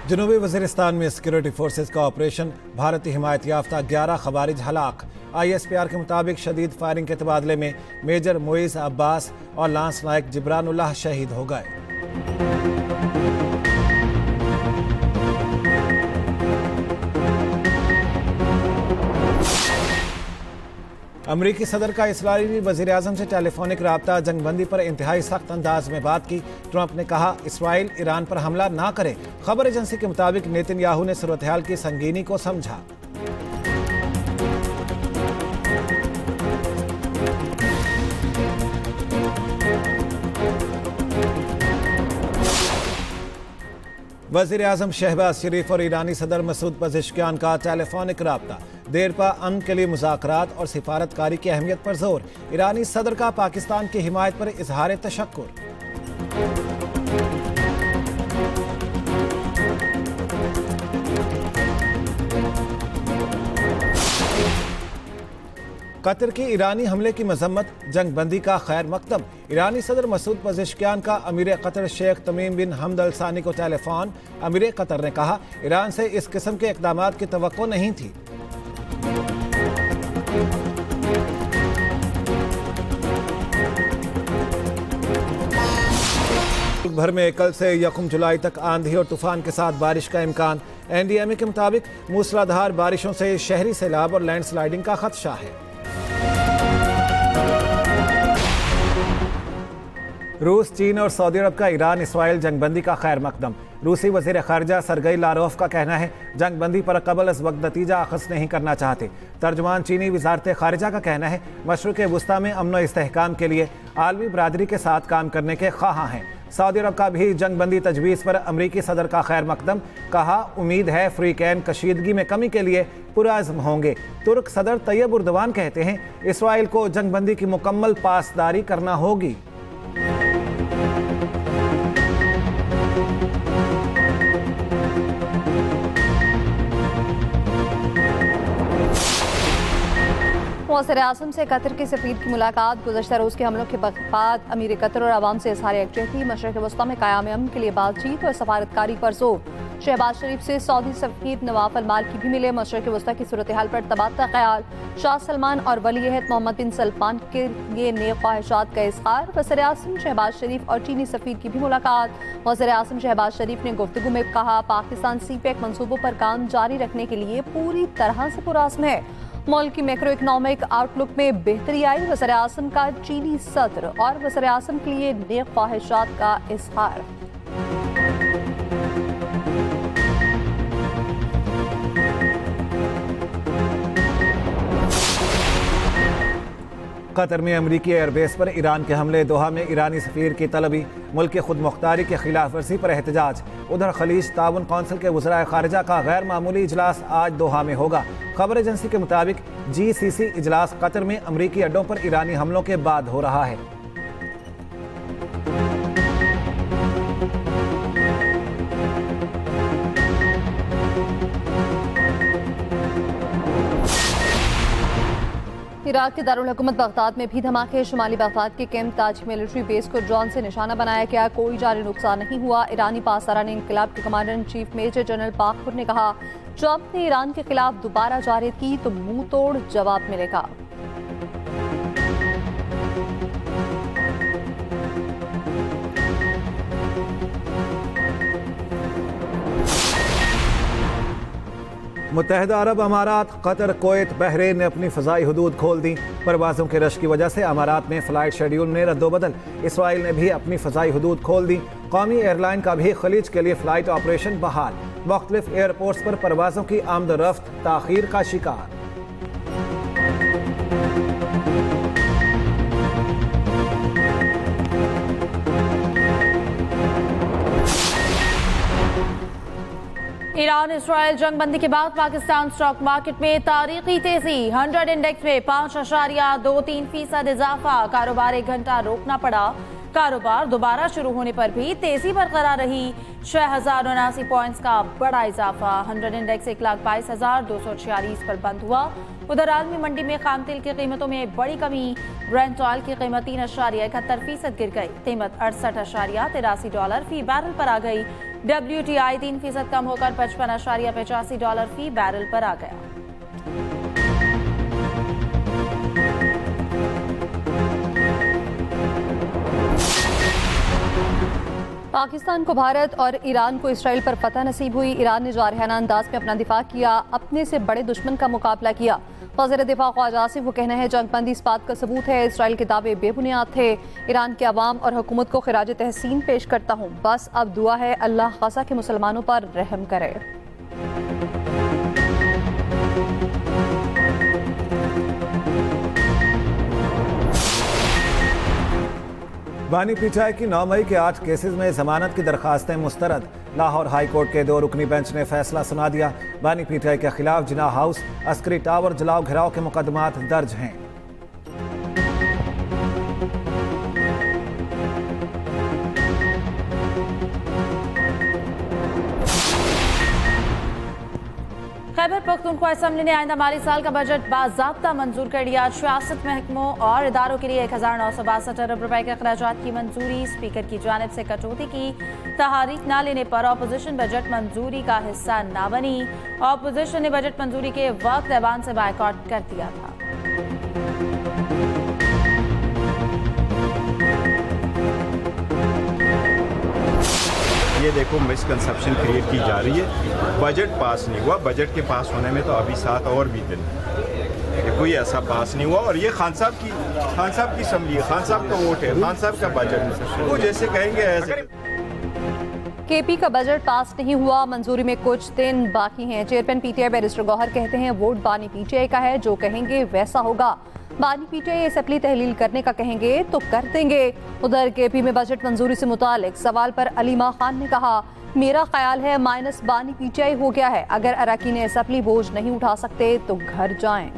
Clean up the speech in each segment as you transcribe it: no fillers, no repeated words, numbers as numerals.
जनूबी वज़ीरिस्तान में security forces का ऑपरेशन, भारतीय हिमायत याफ्ता 11 खवारिज हलाक। ISPR के मुताबिक शदीद फायरिंग के तबादले में मेजर मोइज़ अब्बास और लांस नायक जिब्रानुल्लाह शहीद हो गए। अमरीकी सदर का इसराइली वज़ीर आज़म से टेलीफोनिक रब्ता, जंगबंदी पर इंतहाई सख्त अंदाज में बात की। ट्रंप ने कहा इसराइल ईरान पर हमला ना करे। खबर एजेंसी के मुताबिक नेतन्याहू ने सूरत हाल की संगीनी को समझा। वज़ीर आज़म शहबाज शरीफ और ईरानी सदर मसूद पज़ेश्कियान का टेलीफोनिक रब्ता, देर पा अमन के लिए मुज़ाकरात और सिफारतकारी की अहमियत पर जोर। ईरानी सदर का पाकिस्तान की हिमायत पर इजहार तशक्कुर। कतर की ईरानी हमले की मजम्मत, जंगबंदी का खैर मकदम। ईरानी सदर मसूद पज़ेश्कियान का अमीर कतर शेख तमीम बिन हमद अल सानी को टेलीफोन। अमीर कतर ने कहा ईरान से इस किस्म के इक़दामात की तवक्को नहीं थी। भर में कल से 1 जुलाई तक आंधी और तूफान के साथ बारिश का इम्कान। NDMA के मुताबिक मूसलाधार बारिशों से शहरी सैलाब और लैंडस्लाइडिंग का खदशा है। रूस, चीन और सऊदी अरब का ईरान इसराइल जंगबंदी का खैर मकदम। रूसी वज़ीर ख़ारिजा सरगई लारोफ का कहना है जंगबंदी पर कबल अज़ वक्त नतीजा अख़ज़ नहीं करना चाहते। तर्जुमान चीनी वज़ारत ख़ारिजा का कहना है मशरिक़ वस्ता में अमन व इस्तेहकाम के लिए आलमी बरादरी के साथ काम करने के ख्वाहां हैं। सऊदी अरब का भी जंगबंदी तजवीज़ पर अमरीकी सदर का खैर मकदम। कहा उम्मीद है अफ्रीकैन कशीदगी में कमी के लिए पुरअज़्म होंगे। तुर्क सदर तैयब उर्दवान कहते हैं इसराइल को जंगबंदी की मुकम्मल पासदारी करना होगी। वज़ीर आज़म से कतर के सफ़ीर की मुलाकात। गुज़श्ता रोज़ के हमलों के बाद अमीर कतर और आवाम से इज़हार यकजहती। मशरिक़ वस्ता में क़याम अमन के लिए बातचीत और सफारतकारी पर जोर। शहबाज शरीफ से सऊदी सफ़ीर नवाफ अल की भी मिले। मशरिक़ वस्ता की सूरत हाल पर तबादला ख्याल। शाह सलमान और वली-ए-अहद मोहम्मद बिन सलमान के लिए नेक ख्वाहिशात का इज़हार। वज़ीर आज़म शहबाज शरीफ और चीनी सफ़ीर की भी मुलाकात। वज़ीर आज़म शहबाज शरीफ ने गुफ्तगू में कहा पाकिस्तान CPEC मनसूबों पर काम जारी रखने के लिए पूरी तरह से पुरअज़्म है। मुल्क की मैक्रो इकनॉमिक आउटलुक में बेहतरी आई। वज़ीर आज़म का चीनी सदर और वज़ीर आज़म के लिए नेक ख्वाहिशात का इज़हार। कतर में अमरीकी एयरबेस पर ईरान के हमले। दोहा में ईरानी सफ़ीर की तलबी। मुल्क की खुद मुख्तारी के खिलाफ वर्जी पर एहतजाज। उधर खलीज ताउन कौंसिल के वज़राए ख़ारिजा का गैर मामूली इजलास आज दोहा में होगा। खबर एजेंसी के मुताबिक GCC इजलास कतर में अमरीकी अड्डों पर ईरानी हमलों के बाद हो रहा है। इराक के दारुल हुकूमत बगदाद में भी धमाके। शुमाली बगदाद के कैंप ताज मिलिट्री बेस को ड्रोन से निशाना बनाया गया। कोई जानी नुकसान नहीं हुआ। ईरानी पासदारान इंक़िलाब के commander in chief major general बाखुर ने कहा ट्रंप ने ईरान के खिलाफ दोबारा जारद की तो मुंह तोड़ जवाब मिलेगा। मुत्तहिदा अरब अमारात, कतर, कुवैत, बहरीन ने अपनी फ़ज़ाई हदूद खोल दी। परवाज़ों के रश की वजह से अमारात में फ़्लाइट शेड्यूल में रद्दोबदल। इसराइल ने भी अपनी फ़ज़ाई हदूद खोल दी। कौमी एयरलाइन का भी खलीज के लिए फ़्लाइट ऑपरेशन बहाल। मुख्तलिफ एयरपोर्ट्स पर परवाज़ों की आमद-ओ-रफ्त ताख़ीर का शिकार। ईरान इसराइल जंगबंदी के बाद पाकिस्तान स्टॉक मार्केट में तारीखी तेजी। 100 इंडेक्स में 5.23% इजाफा। कारोबार 1 घंटा रोकना पड़ा। कारोबार दोबारा शुरू होने पर भी तेजी बरकरार रही। 6079 पॉइंट्स का बड़ा इजाफा। 100 इंडेक्स 1,22,246 पर बंद हुआ। उधर आलमी मंडी में खाम तेल की कीमतों में बड़ी कमी। ब्रेंट ऑयल की कीमत 3.71% गिर गई। कीमत $68.83 फी बैरल पर आ गई। WTI 3% कम होकर $55.85 फी बैरल पर आ गया। पाकिस्तान को भारत और ईरान को इसराइल पर फतह नसीब हुई। ईरान ने जारहाना अंदाज में अपना दिफा किया, अपने से बड़े दुश्मन का मुकाबला किया। वज़ीर दिफा ख्वाजा आसिफ वो कहना है जंगबंदी इस बात का सबूत है, इसराइल के दावे बेबुनियाद थे। ईरान के अवाम और हुकूमत को खिराज तहसीन पेश करता हूँ। बस अब दुआ है अल्लाह गज़ा के मुसलमानों पर रहम करे। बानी पीछाई की 9 मई के 8 केसेस में जमानत की दरखास्तें मुस्तरद। लाहौर हाई कोर्ट के 2 रुकनी बेंच ने फैसला सुना दिया। बानी पीछाई के खिलाफ जिना हाउस, अस्करी टावर, जलाओ घिराव के मुकदमात दर्ज हैं। खैबर पख्तूनख्वा असेंबली ने आइंदा माली साल का बजट बाज़ाब्ता मंजूर कर लिया। 66 महकमों और इदारों के लिए 1962 अरब रुपए के अखराजात की मंजूरी। स्पीकर की जानिब से कटौती की तहरीक न लेने पर अपोजिशन बजट मंजूरी का हिस्सा न बनी। अपोजिशन ने बजट मंजूरी के वक्त ऐवान से बायकॉट कर दिया था। ये देखो मिसकंसेप्शन क्रिएट की जा रही है। बजट पास नहीं हुआ, बजट के पास होने में तो अभी 7 और भी दिन है। कोई ऐसा पास नहीं हुआ और ये खान साहब की असम्बली है, खान साहब का वोट है, खान साहब का बजट है। वो जैसे कहेंगे ऐसे। केपी का बजट पास नहीं हुआ, मंजूरी में कुछ दिन बाकी हैं। चेयरमैन पीटीआई बैरिस्टर गौहर कहते हैं वोट बानी पीटीआई का है, जो कहेंगे वैसा होगा। बानी पीटीआई असेंबली तहलील करने का कहेंगे तो कर देंगे। उधर केपी में बजट मंजूरी से मुतालिक सवाल पर अलीमा खान ने कहा मेरा ख्याल है माइनस बानी पीटीआई हो गया है। अगर अरकान असेंबली बोझ नहीं उठा सकते तो घर जाएं।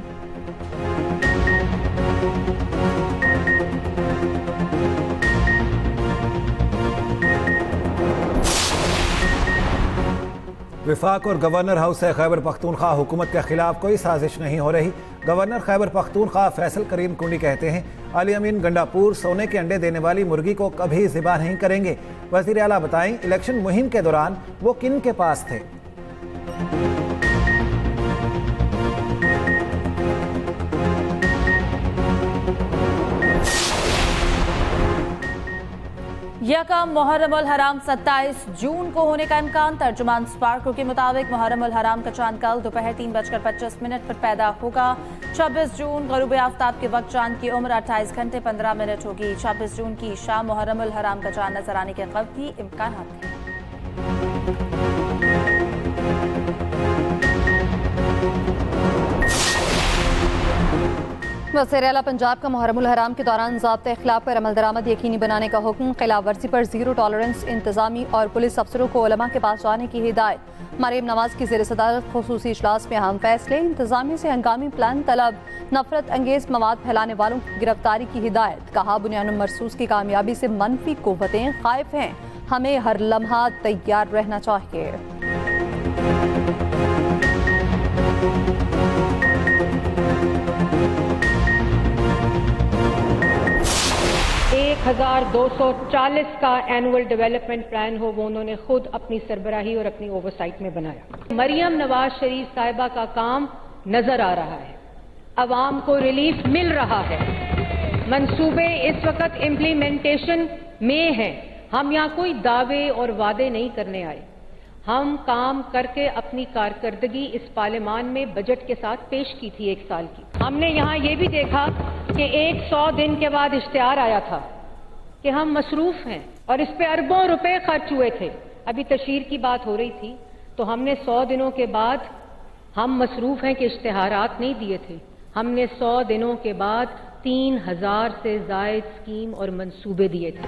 विफाक और गवर्नर हाउस से खैबर पख्तूनख्वा हुकूमत के खिलाफ कोई साजिश नहीं हो रही। गवर्नर खैबर पख्तूनख्वा फैसल करीम कुंडी कहते हैं अली अमीन गंडापुर सोने के अंडे देने वाली मुर्गी को कभी ज़िबा नहीं करेंगे। वज़ीर आला बताएं इलेक्शन मुहिम के दौरान वो किन के पास थे। यकम मुहर्रम उल हराम 27 जून को होने का इम्कान। तर्जुमान स्पार्को के मुताबिक मुहर्रम उल हराम का चांद कल दोपहर 3:25 पर पैदा होगा। 26 जून ग़ुरूब आफ्ताब के वक्त चांद की उम्र 28 घंटे 15 मिनट होगी। 26 जून की शाम मुहर्रम उल हराम का चांद नजर आने के कभी इम्कान हैं। वज़ीर आला पंजाब का मुहर्रम उल हराम के दौरान ज़ाब्ता इख़लाक़ पर अमल दरामद यकीनी बनाने का हुक्म। खिलाफ वर्जी पर ज़ीरो टॉलरेंस। इंतज़ामी और पुलिस अफसरों को उलमा के पास जाने की हिदायत। मरीम नवाज की ज़ेर सदारत ख़ुसूसी इजलास में अहम फैसले। इंतज़ामी से हंगामी प्लान तलब। नफरत अंगेज मवाद फैलाने वालों की गिरफ्तारी की हिदायत। कहा बुनियानुल मरसूस की कामयाबी से मनफी क़ुव्वतें ख़ाइफ हैं, हमें हर लम्हा तैयार रहना चाहिए। 1240 का एनुअल डेवलपमेंट प्लान हो, वो उन्होंने खुद अपनी सरबराही और अपनी ओवरसाइट में बनाया। मरियम नवाज शरीफ साहिबा का काम नजर आ रहा है, अवाम को रिलीफ मिल रहा है, मंसूबे इस वक्त इम्प्लीमेंटेशन में हैं। हम यहाँ कोई दावे और वादे नहीं करने आए, हम काम करके अपनी कारकर्दगी इस पार्लियामान में बजट के साथ पेश की थी 1 साल की। हमने यहाँ ये भी देखा कि 100 दिन के बाद इश्तिहार आया था कि हम मसरूफ हैं और इस पे अरबों रुपए खर्च हुए थे। अभी तशहीर की बात हो रही थी तो हमने 100 दिनों के बाद हम मसरूफ हैं कि इश्तिहारात नहीं दिए थे। हमने 100 दिनों के बाद 3000 से जायद स्कीम और मंसूबे दिए थे।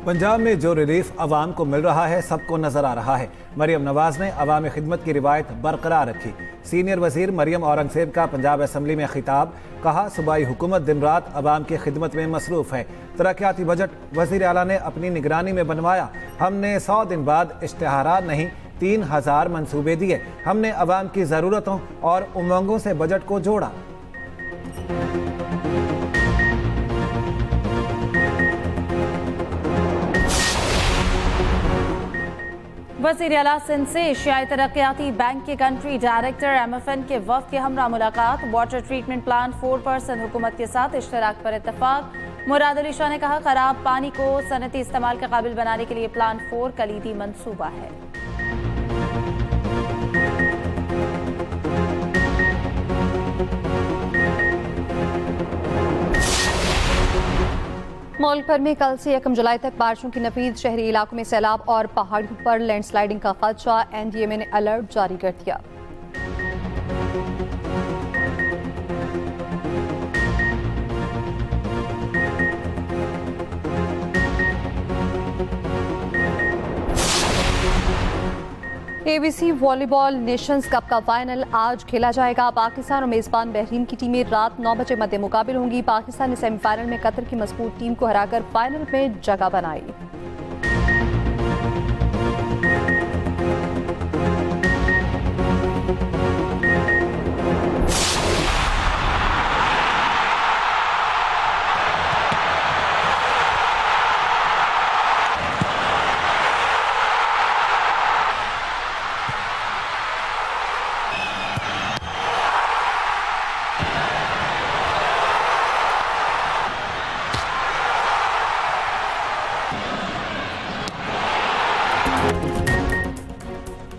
पंजाब में जो रिलीफ अवाम को मिल रहा है सबको नजर आ रहा है। मरियम नवाज ने अवामी खिदमत की रिवायत बरकरार रखी। सीनियर वजीर मरियम औरंगजेब का पंजाब असम्बली में खिताब, कहा सूबाई हुकूमत दिन रात अवाम की खिदमत में मसरूफ है। तरक्याती बजट वजीर आला ने अपनी निगरानी में बनवाया। हमने 100 दिन बाद इश्तिहारात नहीं 3000 मंसूबे दिए। हमने अवाम की ज़रूरतों और उमंगों से बजट को जोड़ा। वज़ीर आला सिंध से एशियाई तरक्याती बैंक के कंट्री डायरेक्टर MFN के वफ़द के हमरा मुलाकात। वाटर ट्रीटमेंट प्लांट 4% हुकूमत के साथ इश्तराक पर इत्तफाक। मुराद अली शाह ने कहा खराब पानी को सनती इस्तेमाल के काबिल बनाने के लिए प्लांट 4 कलीदी मंसूबा है। मुल्क भर में कल से 1 जुलाई तक बारिशों की नफीद। शहरी इलाकों में सैलाब और पहाड़ियों पर लैंडस्लाइडिंग का खदशा। NDMA ने अलर्ट जारी कर दिया। ABC वॉलीबॉल नेशंस कप का फाइनल आज खेला जाएगा। पाकिस्तान और मेजबान बहरीन की टीमें रात 9 बजे मध्य मुकाबिल होंगी। पाकिस्तान ने सेमीफाइनल में कतर की मजबूत टीम को हराकर फाइनल में जगह बनाई।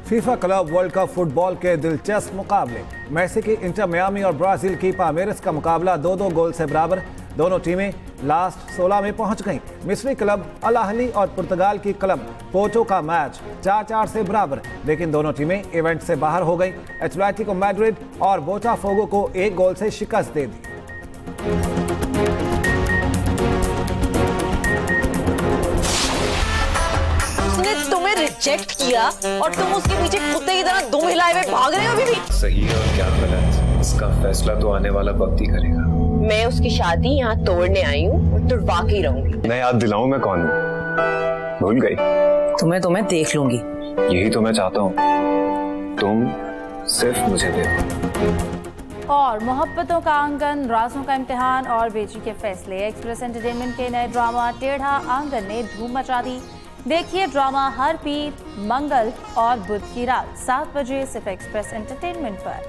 FIFA club world cup football के दिलचस्प मुकाबले। मेसी की इंटर मियामी और ब्राजील की पामेरस का मुकाबला 2-2 गोल से बराबर। दोनों टीमें लास्ट 16 में पहुंच गईं। मिस्री क्लब अल अहली और पुर्तगाल की क्लब पोर्टो का मैच 4-4 से बराबर, लेकिन दोनों टीमें इवेंट से बाहर हो गईं। एटलेटिको मैड्रिड और बोटाफोगो को 1 गोल से शिकस्त दे दी। तुम्हें रिजेक्ट किया और तुम उसके पीछे कुत्ते की तरह दुम हिलाए हुए भाग रहे हो अभी भी। सही है और क्या गलत, इसका फैसला तो आने वाला वक्त ही करेगा। मैं उसकी शादी यहाँ तोड़ने आई हूँ और तुड़वा के रहूंगी। मैं याद दिलाऊं मैं कौन हूँ? भूल गई? तुम्हें देख लूंगी। यही तो मैं चाहता हूँ, तुम सिर्फ मुझे देखो। और मोहब्बतों का आंगन, राजों का इम्तिहान और बेची के फैसले। एक्सप्रेस एंटरटेनमेंट के नए ड्रामा टेढ़ा आंगन ने धूम मचा दी। देखिए ड्रामा हर पीर, मंगल और बुध की रात 7 बजे सिर्फ एक्सप्रेस एंटरटेनमेंट पर।